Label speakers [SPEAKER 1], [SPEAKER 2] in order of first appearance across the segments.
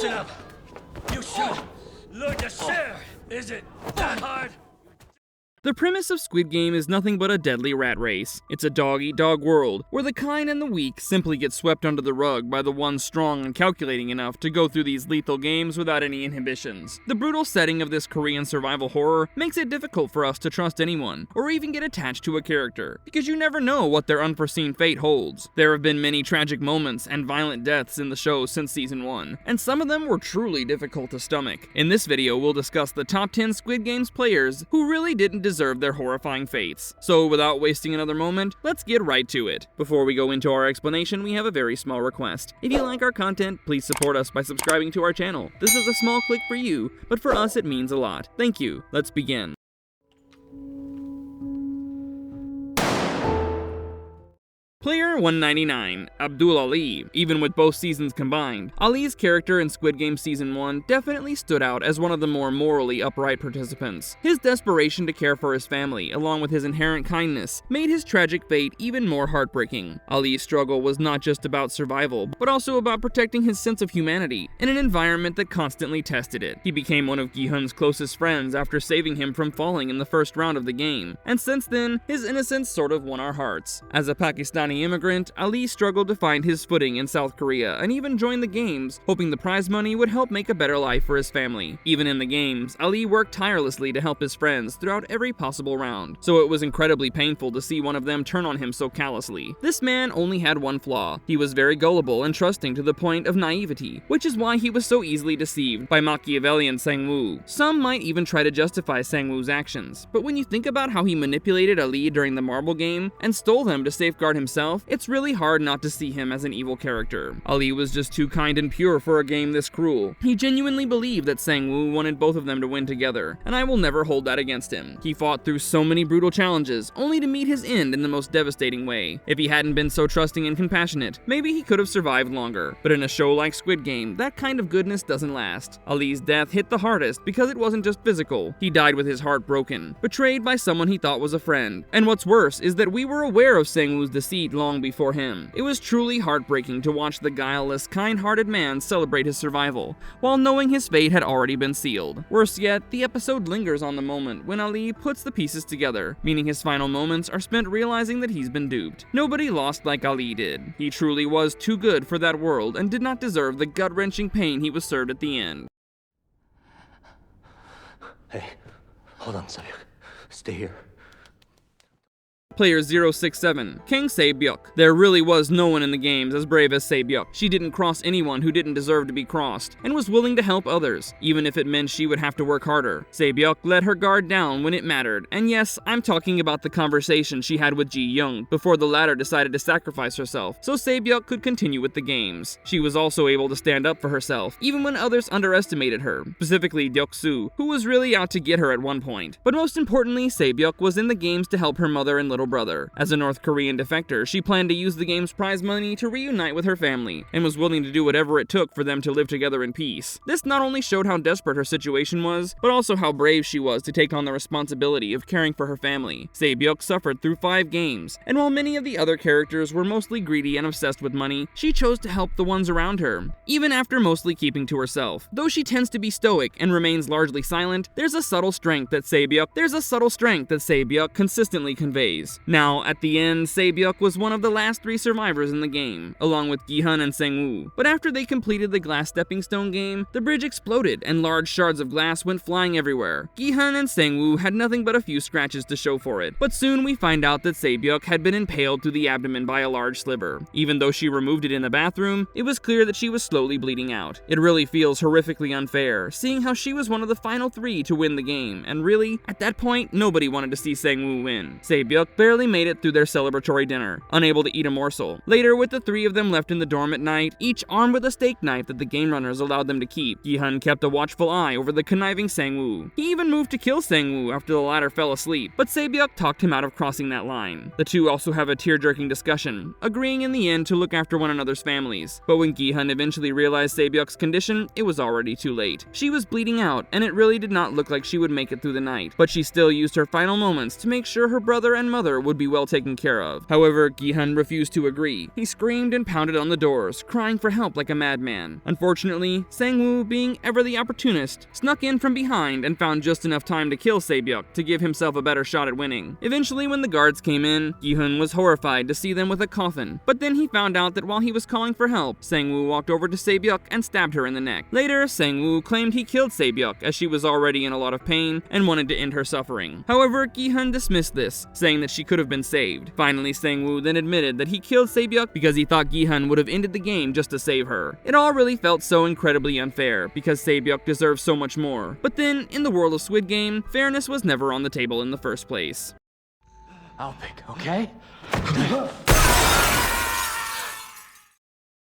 [SPEAKER 1] Listen up. You should learn to share. Is it that hard?
[SPEAKER 2] The premise of Squid Game is nothing but a deadly rat race. It's a dog-eat-dog world, where the kind and the weak simply get swept under the rug by the ones strong and calculating enough to go through these lethal games without any inhibitions. The brutal setting of this Korean survival horror makes it difficult for us to trust anyone, or even get attached to a character, because you never know what their unforeseen fate holds. There have been many tragic moments and violent deaths in the show since season 1, and some of them were truly difficult to stomach. In this video, we'll discuss the top 10 Squid Games players who really didn't deserve their horrifying fates. So without wasting another moment, let's get right to it. Before we go into our explanation, we have a very small request. If you like our content, please support us by subscribing to our channel. This is a small click for you, but for us it means a lot. Thank you. Let's begin. Player 199, Abdul Ali. Even with both seasons combined, Ali's character in Squid Game Season 1 definitely stood out as one of the more morally upright participants. His desperation to care for his family, along with his inherent kindness, made his tragic fate even more heartbreaking. Ali's struggle was not just about survival, but also about protecting his sense of humanity in an environment that constantly tested it. He became one of Gi-hun's closest friends after saving him from falling in the first round of the game, and since then, his innocence sort of won our hearts. As a Pakistani immigrant, Ali struggled to find his footing in South Korea and even joined the games, hoping the prize money would help make a better life for his family. Even in the games, Ali worked tirelessly to help his friends throughout every possible round, so it was incredibly painful to see one of them turn on him so callously. This man only had one flaw. He was very gullible and trusting to the point of naivety, which is why he was so easily deceived by Machiavellian Sang-woo. Some might even try to justify Sang-woo's actions, but when you think about how he manipulated Ali during the marble game and stole them to safeguard himself, it's really hard not to see him as an evil character. Ali was just too kind and pure for a game this cruel. He genuinely believed that Sang-woo wanted both of them to win together, and I will never hold that against him. He fought through so many brutal challenges, only to meet his end in the most devastating way. If he hadn't been so trusting and compassionate, maybe he could have survived longer. But in a show like Squid Game, that kind of goodness doesn't last. Ali's death hit the hardest because it wasn't just physical. He died with his heart broken, betrayed by someone he thought was a friend. And what's worse is that we were aware of Sang-woo's deceit long before him. It was truly heartbreaking to watch the guileless, kind-hearted man celebrate his survival, while knowing his fate had already been sealed. Worse yet, the episode lingers on the moment when Ali puts the pieces together, meaning his final moments are spent realizing that he's been duped. Nobody lost like Ali did. He truly was too good for that world and did not deserve the gut-wrenching pain he was served at the end.
[SPEAKER 1] Hey, hold on, Sabyuk. Stay here.
[SPEAKER 2] Player 067, King Se-byuk. There really was no one in the games as brave as Se-byuk. She didn't cross anyone who didn't deserve to be crossed, and was willing to help others, even if it meant she would have to work harder. Se-byuk let her guard down when it mattered, and yes, I'm talking about the conversation she had with Ji-young before the latter decided to sacrifice herself, so Se-byuk could continue with the games. She was also able to stand up for herself, even when others underestimated her, specifically Deok-soo, who was really out to get her at one point. But most importantly, Se-byuk was in the games to help her mother and little brother. As a North Korean defector, she planned to use the game's prize money to reunite with her family, and was willing to do whatever it took for them to live together in peace. This not only showed how desperate her situation was, but also how brave she was to take on the responsibility of caring for her family. Se-byuk suffered through 5 games, and while many of the other characters were mostly greedy and obsessed with money, she chose to help the ones around her, even after mostly keeping to herself. Though she tends to be stoic and remains largely silent, there's a subtle strength that Se-byuk consistently conveys. Now, at the end, Se-byuk was one of the last 3 survivors in the game, along with Gi-hun and Sang-woo. But after they completed the glass stepping stone game, the bridge exploded and large shards of glass went flying everywhere. Gi-hun and Sang-woo had nothing but a few scratches to show for it, but soon we find out that Se-byuk had been impaled through the abdomen by a large sliver. Even though she removed it in the bathroom, it was clear that she was slowly bleeding out. It really feels horrifically unfair, seeing how she was one of the final 3 to win the game, and really, at that point, nobody wanted to see Sang-woo win. Se-byuk barely made it through their celebratory dinner, unable to eat a morsel. Later, with the 3 of them left in the dorm at night, each armed with a steak knife that the game runners allowed them to keep, Gi-hun kept a watchful eye over the conniving Sang-woo. He even moved to kill Sang-woo after the latter fell asleep, but Se-byuk talked him out of crossing that line. The two also have a tear-jerking discussion, agreeing in the end to look after one another's families. But when Gi-hun eventually realized Se-byuk's condition, it was already too late. She was bleeding out, and it really did not look like she would make it through the night, but she still used her final moments to make sure her brother and mother mother would be well taken care of. However, Gi-hun refused to agree. He screamed and pounded on the doors, crying for help like a madman. Unfortunately, Sang-woo, being ever the opportunist, snuck in from behind and found just enough time to kill Se-byuk to give himself a better shot at winning. Eventually, when the guards came in, Gi-hun was horrified to see them with a coffin, but then he found out that while he was calling for help, Sang-woo walked over to Se-byuk and stabbed her in the neck. Later, Sang-woo claimed he killed Se-byuk as she was already in a lot of pain and wanted to end her suffering. However, Gi-hun dismissed this, saying that she could have been saved. Finally, Sang-woo then admitted that he killed Se-byuk because he thought Gi-hun would have ended the game just to save her. It all really felt so incredibly unfair, because Se-byuk deserves so much more. But then, in the world of Squid Game, fairness was never on the table in the first place.
[SPEAKER 1] I'll pick, okay?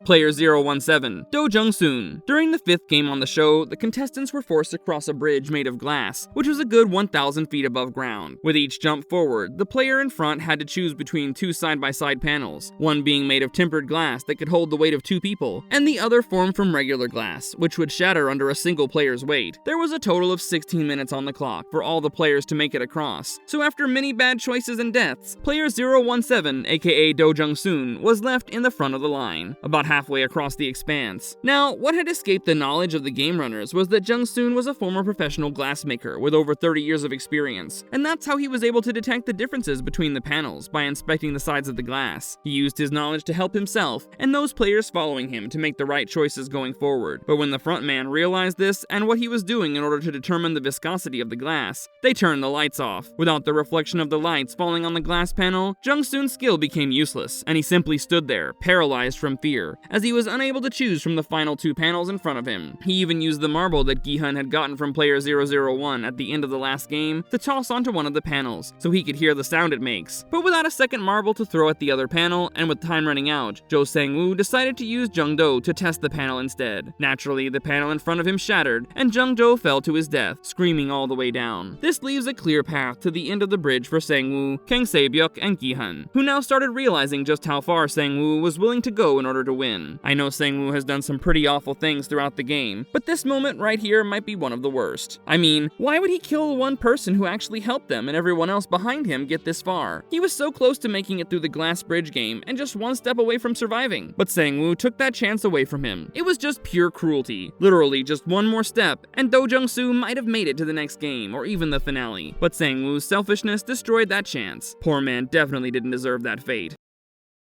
[SPEAKER 2] Player 017, Do Jung-soon. During the 5th game on the show, the contestants were forced to cross a bridge made of glass, which was a good 1,000 feet above ground. With each jump forward, the player in front had to choose between two side-by-side panels, one being made of tempered glass that could hold the weight of 2 people, and the other formed from regular glass, which would shatter under a single player's weight. There was a total of 16 minutes on the clock for all the players to make it across, so after many bad choices and deaths, player 017, aka Do Jung-soon, was left in the front of the line, about halfway across the expanse. Now, what had escaped the knowledge of the game runners was that Jung-soon was a former professional glassmaker with over 30 years of experience, and that's how he was able to detect the differences between the panels by inspecting the sides of the glass. He used his knowledge to help himself and those players following him to make the right choices going forward. But when the front man realized this and what he was doing in order to determine the viscosity of the glass, they turned the lights off. Without the reflection of the lights falling on the glass panel, Jung-soon's skill became useless, and he simply stood there, paralyzed from fear, as he was unable to choose from the final 2 panels in front of him. He even used the marble that Gi-hun had gotten from player 001 at the end of the last game to toss onto one of the panels, so he could hear the sound it makes. But without a second marble to throw at the other panel, and with time running out, Jo Sang-woo decided to use Jung-do to test the panel instead. Naturally, the panel in front of him shattered, and Jung-do fell to his death, screaming all the way down. This leaves a clear path to the end of the bridge for Sang-woo, Kang Se-byuk, and Gi-hun, who now started realizing just how far Sang-woo was willing to go in order to win. I know Sang-woo has done some pretty awful things throughout the game, but this moment right here might be one of the worst. I mean, why would he kill one person who actually helped them and everyone else behind him get this far? He was so close to making it through the glass bridge game and just one step away from surviving, but Sang-woo took that chance away from him. It was just pure cruelty. Literally just one more step, and Do Jung-soo might have made it to the next game, or even the finale. But Sang-woo's selfishness destroyed that chance. Poor man definitely didn't deserve that fate.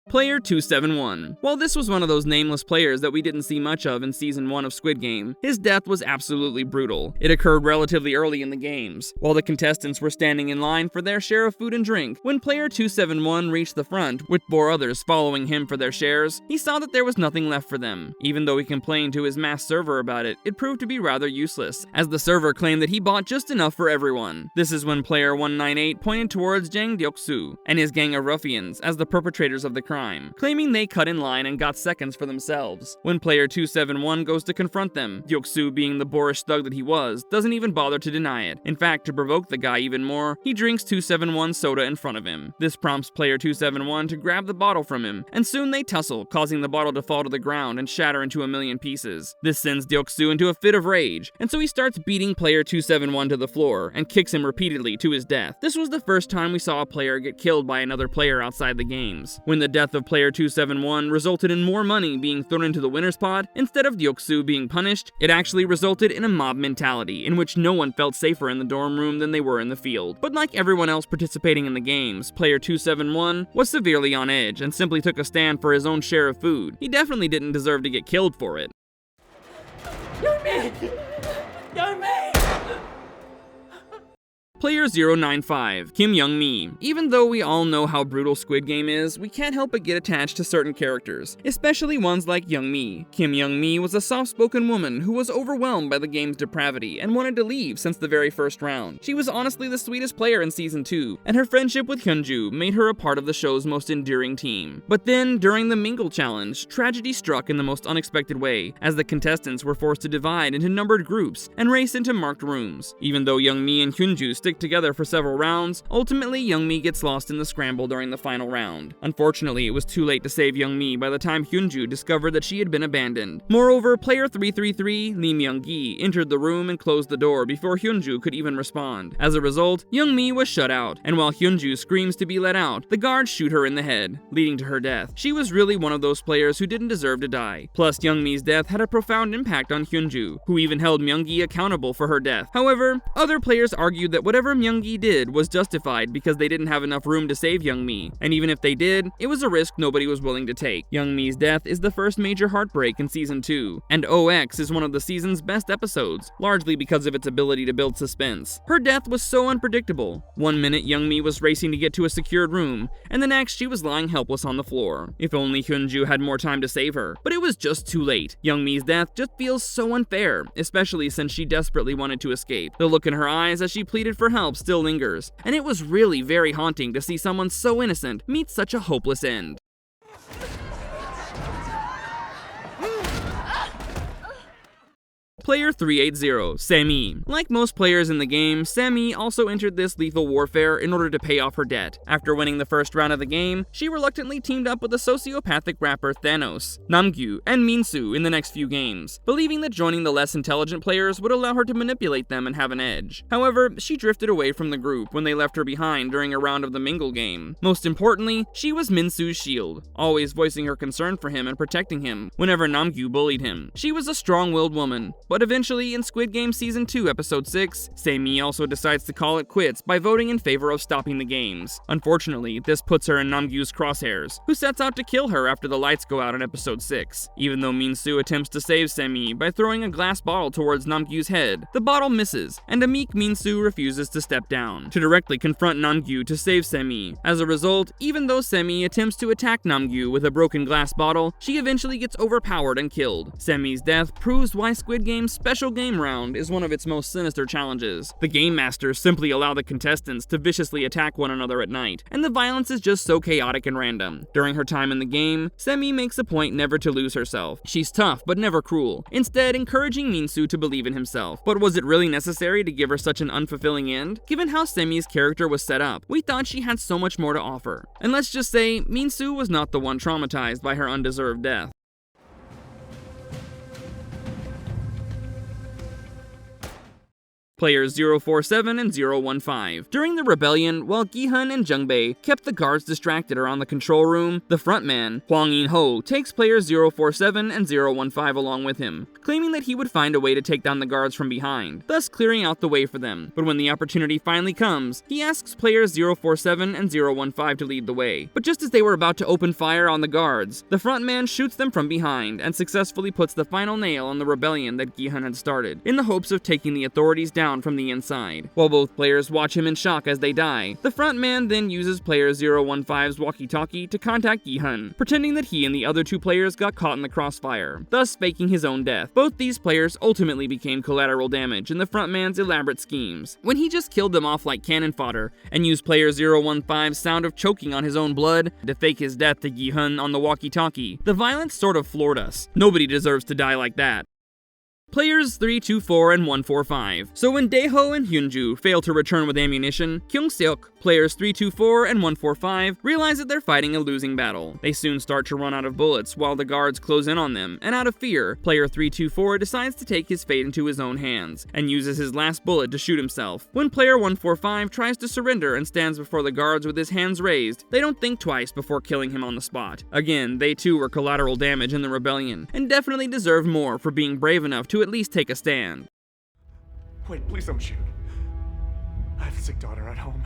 [SPEAKER 2] Player 271. While this was one of those nameless players that we didn't see much of in Season 1 of Squid Game, his death was absolutely brutal. It occurred relatively early in the games, while the contestants were standing in line for their share of food and drink. When player 271 reached the front, with 4 others following him for their shares, he saw that there was nothing left for them. Even though he complained to his masked server about it, it proved to be rather useless, as the server claimed that he bought just enough for everyone. This is when player 198 pointed towards Jang Deok-soo and his gang of ruffians as the perpetrators of the crime, claiming they cut in line and got seconds for themselves. When player 271 goes to confront them, Deok-soo, being the boorish thug that he was, doesn't even bother to deny it. In fact, to provoke the guy even more, he drinks 271's soda in front of him. This prompts player 271 to grab the bottle from him, and soon they tussle, causing the bottle to fall to the ground and shatter into a million pieces. This sends Deok-soo into a fit of rage, and so he starts beating player 271 to the floor and kicks him repeatedly to his death. This was the first time we saw a player get killed by another player outside the games. When the death of player 271 resulted in more money being thrown into the winner's pot, instead of Deok-soo being punished, it actually resulted in a mob mentality in which no one felt safer in the dorm room than they were in the field. But like everyone else participating in the games, player 271 was severely on edge and simply took a stand for his own share of food. He definitely didn't deserve to get killed for it.
[SPEAKER 1] You're me! You're me!
[SPEAKER 2] Player 095, Kim Young-mi. Even though we all know how brutal Squid Game is, we can't help but get attached to certain characters, especially ones like Young-mi. Kim Young-mi was a soft-spoken woman who was overwhelmed by the game's depravity and wanted to leave since the very first round. She was honestly the sweetest player in Season 2, and her friendship with Hyunju made her a part of the show's most endearing team. But then, during the Mingle Challenge, tragedy struck in the most unexpected way, as the contestants were forced to divide into numbered groups and race into marked rooms. Even though Young-mi and Hyunju stick together for several rounds, ultimately Youngmi gets lost in the scramble during the final round. Unfortunately, it was too late to save Youngmi by the time Hyunju discovered that she had been abandoned. Moreover, player 333, Lee Myung-gi, entered the room and closed the door before Hyunju could even respond. As a result, Youngmi was shut out, and while Hyunju screams to be let out, the guards shoot her in the head, leading to her death. She was really one of those players who didn't deserve to die. Plus, Youngmi's death had a profound impact on Hyunju, who even held Myung-gi accountable for her death. However, other players argued that whatever Myung-gi did was justified because they didn't have enough room to save Youngmi, and even if they did, it was a risk nobody was willing to take. Youngmi's death is the first major heartbreak in Season 2, and OX is one of the season's best episodes, largely because of its ability to build suspense. Her death was so unpredictable. One minute Youngmi was racing to get to a secured room, and the next she was lying helpless on the floor. If only Hyunju had more time to save her, but it was just too late. Youngmi's death just feels so unfair, especially since she desperately wanted to escape. The look in her eyes as she pleaded for help still lingers, and it was really very haunting to see someone so innocent meet such a hopeless end. Player 380, Semi. Like most players in the game, Semi also entered this lethal warfare in order to pay off her debt. After winning the first round of the game, she reluctantly teamed up with the sociopathic rapper Thanos, Namgyu, and Minsu in the next few games, believing that joining the less intelligent players would allow her to manipulate them and have an edge. However, she drifted away from the group when they left her behind during a round of the Mingle game. Most importantly, she was Minsu's shield, always voicing her concern for him and protecting him whenever Namgyu bullied him. She was a strong-willed woman, but eventually, in Squid Game Season 2, Episode 6, Semi also decides to call it quits by voting in favor of stopping the games. Unfortunately, this puts her in Namgyu's crosshairs, who sets out to kill her after the lights go out in Episode 6. Even though Minsu attempts to save Semi by throwing a glass bottle towards Namgyu's head, the bottle misses, and a meek Minsu refuses to step down, to directly confront Namgyu to save Semi. As a result, even though Semi attempts to attack Namgyu with a broken glass bottle, she eventually gets overpowered and killed. Semi's death proves why Squid Game's special game round is one of its most sinister challenges. The game masters simply allow the contestants to viciously attack one another at night, and the violence is just so chaotic and random. During her time in the game, Semi makes a point never to lose herself. She's tough, but never cruel, instead encouraging Minsu to believe in himself. But was it really necessary to give her such an unfulfilling end? Given how Semi's character was set up, we thought she had so much more to offer. And let's just say, Minsu was not the one traumatized by her undeserved death. Players 047 and 015. During the rebellion, while Gi-hun and Jung-bae kept the guards distracted around the control room, the frontman, Hwang In-ho, takes players 047 and 015 along with him, claiming that he would find a way to take down the guards from behind, thus clearing out the way for them. But when the opportunity finally comes, he asks players 047 and 015 to lead the way. But just as they were about to open fire on the guards, the frontman shoots them from behind and successfully puts the final nail on the rebellion that Gi-hun had started, in the hopes of taking the authorities down from the inside. While both players watch him in shock as they die, the frontman then uses player 015's walkie-talkie to contact Gi-hun, pretending that he and the other two players got caught in the crossfire, thus faking his own death. Both these players ultimately became collateral damage in the frontman's elaborate schemes, when he just killed them off like cannon fodder and used player 015's sound of choking on his own blood to fake his death to Gi-hun on the walkie-talkie. The violence sort of floored us. Nobody deserves to die like that. Players 324 and 145. So when Daeho and Hyunju fail to return with ammunition, Kyung-seok, players 324 and 145, realize that they're fighting a losing battle. They soon start to run out of bullets while the guards close in on them, and out of fear, player 324 decides to take his fate into his own hands, and uses his last bullet to shoot himself. When player 145 tries to surrender and stands before the guards with his hands raised, they don't think twice before killing him on the spot. Again, they too were collateral damage in the rebellion, and definitely deserve more for being brave enough to at least take a stand.
[SPEAKER 3] Wait, please don't shoot. I have a sick daughter at home.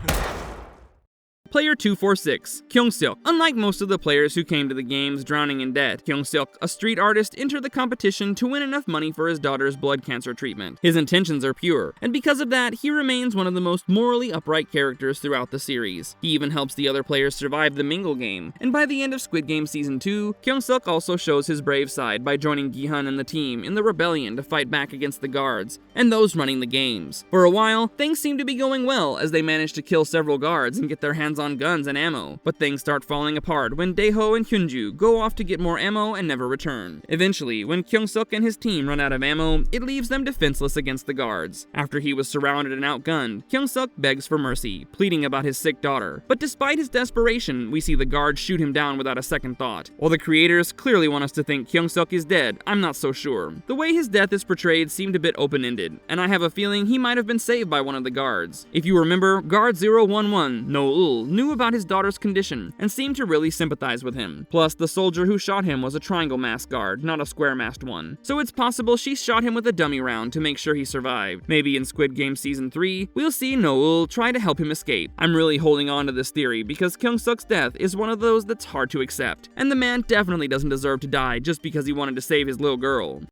[SPEAKER 2] Player 246, Kyung-seok. Unlike most of the players who came to the games drowning in debt, Kyung-seok, a street artist, entered the competition to win enough money for his daughter's blood cancer treatment. His intentions are pure, and because of that, he remains one of the most morally upright characters throughout the series. He even helps the other players survive the Mingle game, and by the end of Squid Game Season 2, Kyung-seok also shows his brave side by joining Gi-hun and the team in the rebellion to fight back against the guards, and those running the games. For a while, things seemed to be going well as they managed to kill several guards and get their hands on guns and ammo, but things start falling apart when Daeho and Hyunju go off to get more ammo and never return. Eventually, when Kyung-suk and his team run out of ammo, it leaves them defenseless against the guards. After he was surrounded and outgunned, Kyung-suk begs for mercy, pleading about his sick daughter. But despite his desperation, we see the guards shoot him down without a second thought. While the creators clearly want us to think Kyung-suk is dead, I'm not so sure. The way his death is portrayed seemed a bit open-ended, and I have a feeling he might have been saved by one of the guards. If you remember, Guard 011, No-ul, knew about his daughter's condition and seemed to really sympathize with him. Plus, the soldier who shot him was a triangle-masked guard, not a square-masked one. So it's possible she shot him with a dummy round to make sure he survived. Maybe in Squid Game Season 3, we'll see No-ul try to help him escape. I'm really holding on to this theory because Kyung-suk's death is one of those that's hard to accept, and the man definitely doesn't deserve to die just because he wanted to save his little girl.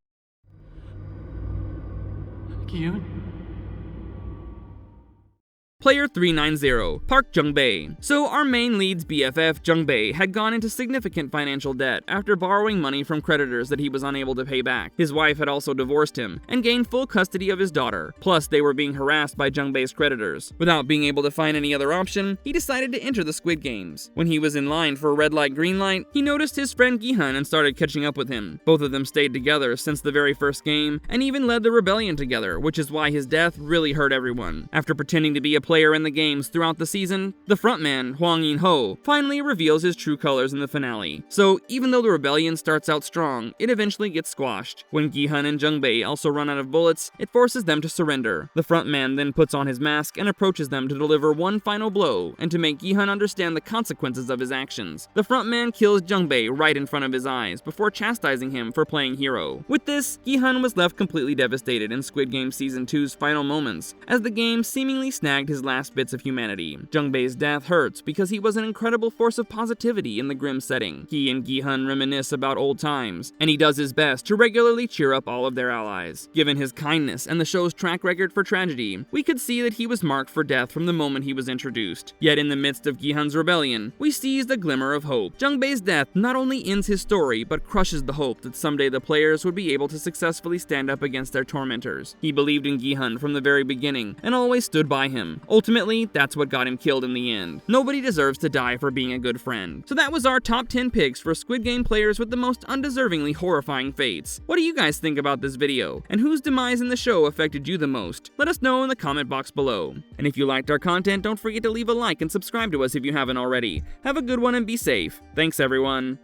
[SPEAKER 3] Kyun?
[SPEAKER 2] Player 390, Park Jung-bae. So our main lead's BFF, Jung-bae, had gone into significant financial debt after borrowing money from creditors that he was unable to pay back. His wife had also divorced him and gained full custody of his daughter, plus they were being harassed by Jung-bae's creditors. Without being able to find any other option, he decided to enter the Squid Games. When he was in line for a red light, green light, he noticed his friend Gi-hun and started catching up with him. Both of them stayed together since the very first game, and even led the rebellion together, which is why his death really hurt everyone. After pretending to be a player in the games throughout the season, the frontman, Hwang In-ho, finally reveals his true colors in the finale. So even though the rebellion starts out strong, it eventually gets squashed. When Gi-hun and Jung-bae also run out of bullets, it forces them to surrender. The frontman then puts on his mask and approaches them to deliver one final blow and to make Gi-hun understand the consequences of his actions. The frontman kills Jung-bae right in front of his eyes before chastising him for playing hero. With this, Gi-hun was left completely devastated in Squid Game Season 2's final moments, as the game seemingly snagged his last bits of humanity. Jung-bae's death hurts because he was an incredible force of positivity in the grim setting. He and Gi-hun reminisce about old times, and he does his best to regularly cheer up all of their allies. Given his kindness and the show's track record for tragedy, we could see that he was marked for death from the moment he was introduced. Yet in the midst of Gi-hun's rebellion, we seize the glimmer of hope. Jung-bae's death not only ends his story, but crushes the hope that someday the players would be able to successfully stand up against their tormentors. He believed in Gi-hun from the very beginning, and always stood by him. Ultimately, that's what got him killed in the end. Nobody deserves to die for being a good friend. So that was our top 10 picks for Squid Game players with the most undeservingly horrifying fates. What do you guys think about this video? And whose demise in the show affected you the most? Let us know in the comment box below. And if you liked our content, don't forget to leave a like and subscribe to us if you haven't already. Have a good one and be safe. Thanks everyone.